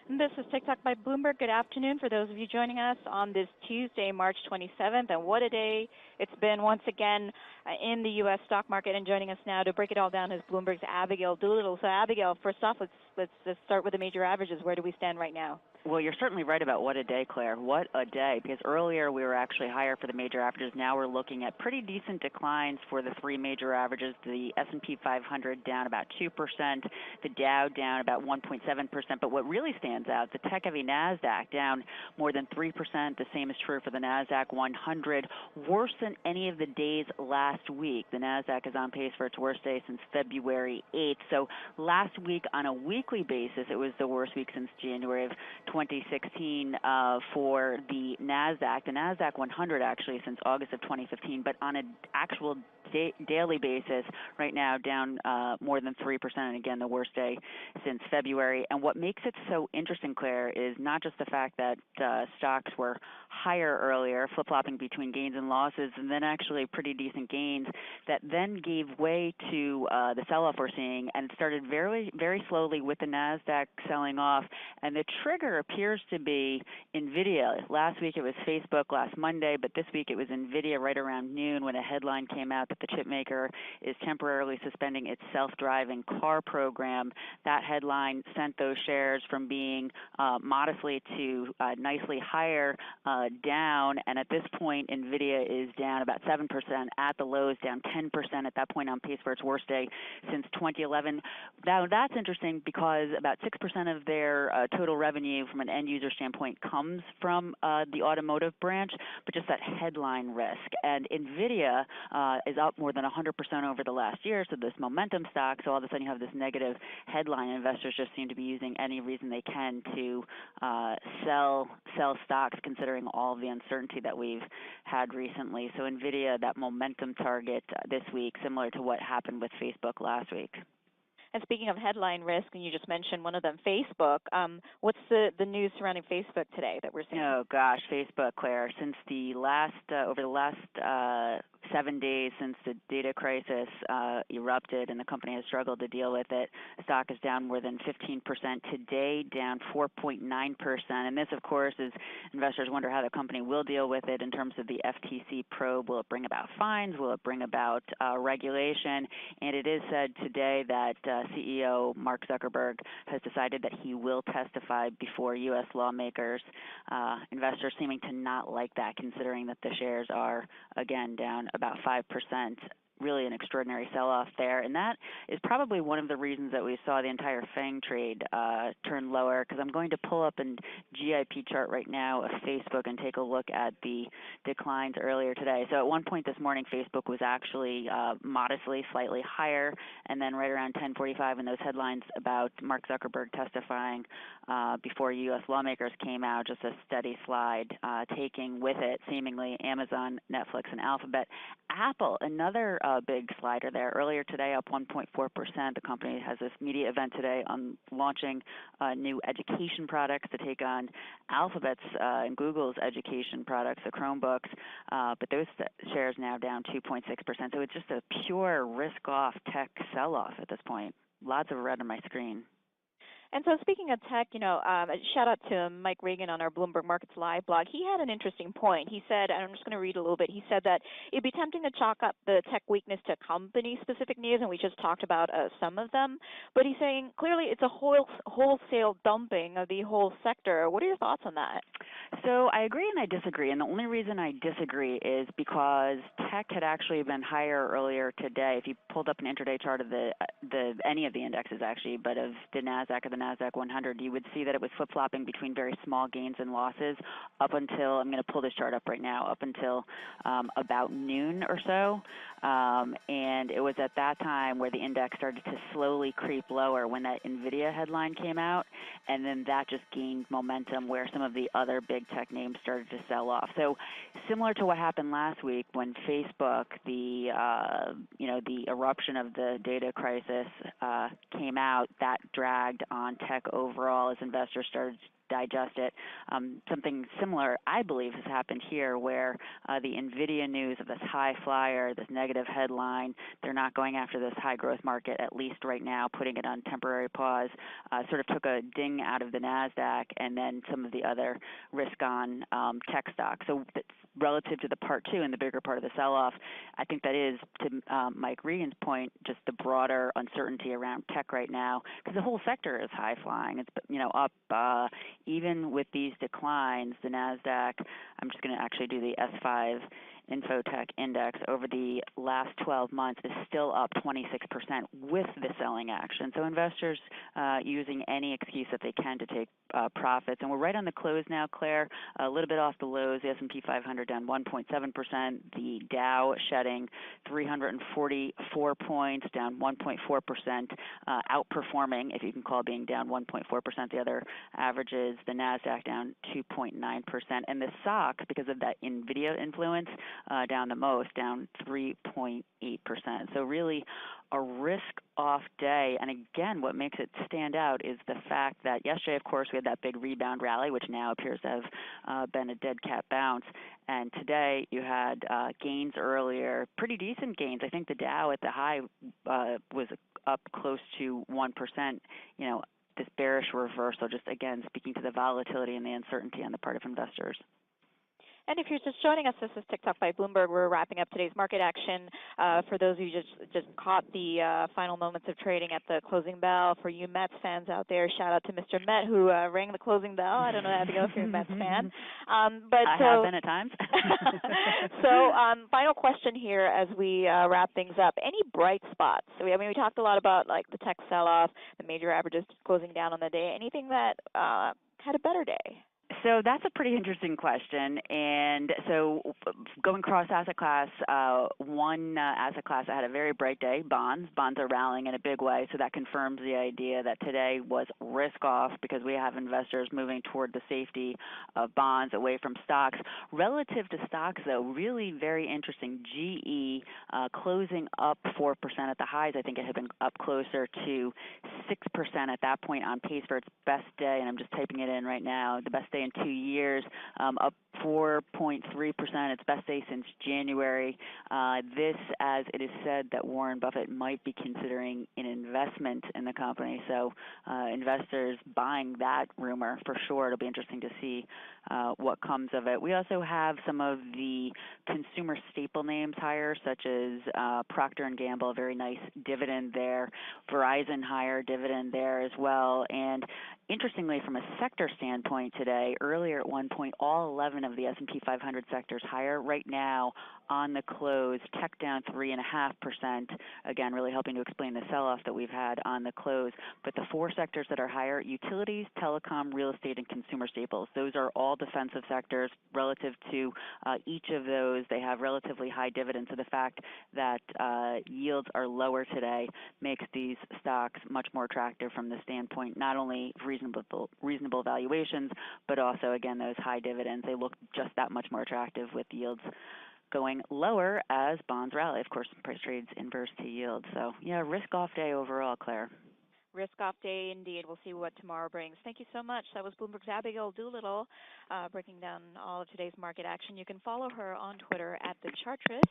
This is TikTok by Bloomberg. Good afternoon for those of you joining us on this Tuesday, March 27th. And what a day it's been once again in the U.S. stock market. And joining us now to break it all down is Bloomberg's Abigail Doolittle. So, Abigail, first off, let's start with the major averages. Where do we stand right now? Well, you're certainly right about what a day, Claire. What a day, because earlier we were actually higher for the major averages. Now we're looking at pretty decent declines for the three major averages. The S&P 500 down about 2%, the Dow down about 1.7%. But what really stands out, the tech-heavy NASDAQ down more than 3%. The same is true for the NASDAQ 100, worse than any of the days last week. The NASDAQ is on pace for its worst day since February 8th. So last week on a weekly basis, it was the worst week since January of 2016 for the NASDAQ 100 actually since August of 2015, but on an actual daily basis right now down more than 3%, and again the worst day since February. And what makes it so interesting, Claire, is not just the fact that stocks were higher earlier, flip-flopping between gains and losses, and then actually pretty decent gains that then gave way to the sell-off we're seeing, and it started very, very slowly with the NASDAQ selling off. And the trigger appears to be NVIDIA. Last week it was Facebook, last Monday, but this week it was NVIDIA right around noon when a headline came out that the chip maker is temporarily suspending its self-driving car program. That headline sent those shares from being modestly to nicely higher down, and at this point NVIDIA is down about 7%, at the lows down 10%, at that point on pace for its worst day since 2011. Now that's interesting because about 6% of their total revenue from an end user standpoint comes from the automotive branch, but just that headline risk. And NVIDIA is up more than 100% over the last year, so this momentum stock, so all of a sudden you have this negative headline. Investors just seem to be using any reason they can to sell stocks, considering all the uncertainty that we've had recently. So NVIDIA, that momentum target this week, similar to what happened with Facebook last week. And speaking of headline risk, and you just mentioned one of them, Facebook, what's the news surrounding Facebook today that we're seeing? Oh, gosh, Facebook, Claire. Since over the last 7 days since the data crisis erupted and the company has struggled to deal with it, stock is down more than 15%. Today, down 4.9%. And this, of course, is investors wonder how the company will deal with it in terms of the FTC probe. Will it bring about fines? Will it bring about regulation? And it is said today that CEO Mark Zuckerberg has decided that he will testify before U.S. lawmakers. Investors seeming to not like that, considering that the shares are, again, down about 5%. Really an extraordinary sell-off there, and that is probably one of the reasons that we saw the entire FANG trade turn lower, because I'm going to pull up a GIP chart right now of Facebook and take a look at the declines earlier today. So at one point this morning, Facebook was actually modestly, slightly higher, and then right around 10:45 when those headlines about Mark Zuckerberg testifying before U.S. lawmakers came out, just a steady slide, taking with it seemingly Amazon, Netflix, and Alphabet. Apple, another big slider there. Earlier today, up 1.4%. The company has this media event today on launching new education products to take on Alphabet's and Google's education products, the Chromebooks. But those shares now down 2.6%. So it's just a pure risk-off tech sell-off at this point. Lots of red on my screen. And so speaking of tech, shout out to Mike Reagan on our Bloomberg Markets Live blog. He had an interesting point. He said, and I'm just going to read a little bit, he said that it'd be tempting to chalk up the tech weakness to company-specific news, and we just talked about some of them. But he's saying clearly it's a wholesale dumping of the whole sector. What are your thoughts on that? So I agree and I disagree, and the only reason I disagree is because tech had actually been higher earlier today. If you pulled up an intraday chart of any of the indexes actually, but of the NASDAQ or the NASDAQ 100, you would see that it was flip-flopping between very small gains and losses up until, I'm going to pull this chart up right now, up until about noon or so. And it was at that time where the index started to slowly creep lower when that NVIDIA headline came out, and then that just gained momentum where some of the other big tech names started to sell off. So similar to what happened last week when Facebook, the eruption of the data crisis came out, that dragged on tech overall as investors started digest it. Something similar, I believe, has happened here where the NVIDIA news of this high flyer, this negative headline, they're not going after this high growth market, at least right now, putting it on temporary pause, sort of took a ding out of the NASDAQ and then some of the other risk on tech stocks. So relative to the part two and the bigger part of the sell-off, I think that is, to Mike Regan's point, just the broader uncertainty around tech right now, because the whole sector is high flying. It's up even with these declines. The NASDAQ, I'm just going to actually do the S5 Infotech Index over the last 12 months is still up 26% with the selling action. So investors using any excuse that they can to take profits. And we're right on the close now, Claire, a little bit off the lows. The S&P 500 down 1.7%. The Dow shedding 344 points, down 1.4%, outperforming, if you can call being down 1.4% the other averages. The NASDAQ down 2.9%. And the SOX, because of that NVIDIA influence, down the most, down 3.8%. So really a risk-off day. And again, what makes it stand out is the fact that yesterday, of course, we had that big rebound rally, which now appears to have been a dead cat bounce. And today you had gains earlier, pretty decent gains. I think the Dow at the high was up close to 1%. This bearish reversal, just again speaking to the volatility and the uncertainty on the part of investors. And if you're just joining us, this is TikTok by Bloomberg. We're wrapping up today's market action. For those of you just caught the final moments of trading at the closing bell, for you Mets fans out there, shout out to Mr. Met who rang the closing bell. I don't know, Abigail, if you're a Mets fan. But I have been at times. So final question here as we wrap things up. Any bright spots? So, we talked a lot about like the tech sell-off, the major averages closing down on the day. Anything that had a better day? So that's a pretty interesting question. And so going across asset class, one asset class that had a very bright day, bonds. Bonds are rallying in a big way, so that confirms the idea that today was risk off because we have investors moving toward the safety of bonds away from stocks. Relative to stocks, though, really very interesting. GE closing up 4% at the highs. I think it had been up closer to 6% at that point, on pace for its best day, and I'm just typing it in right now, the best day in 2 years, up 4.3%, its best day since January. This, as it is said that Warren Buffett might be considering an investment in the company. So investors buying that rumor for sure. It'll be interesting to see what comes of it. We also have some of the consumer staple names higher, such as Procter & Gamble, a very nice dividend there. Verizon higher dividend there as well. And interestingly, from a sector standpoint today, earlier at one point, all 11 of the S&P 500 sectors higher. Right now, on the close, tech down 3.5%. Again, really helping to explain the sell-off that we've had on the close. But the four sectors that are higher, utilities, telecom, real estate, and consumer staples. Those are all defensive sectors. Relative to each of those, they have relatively high dividends. So the fact that yields are lower today makes these stocks much more attractive from the standpoint, not only reasonable valuations, but also, again, those high dividends. They look just that much more attractive with yields going lower as bonds rally. Of course, price trades inverse to yield. So, yeah, risk-off day overall, Claire. Risk-off day indeed. We'll see what tomorrow brings. Thank you so much. That was Bloomberg's Abigail Doolittle breaking down all of today's market action. You can follow her on Twitter at The Chartress.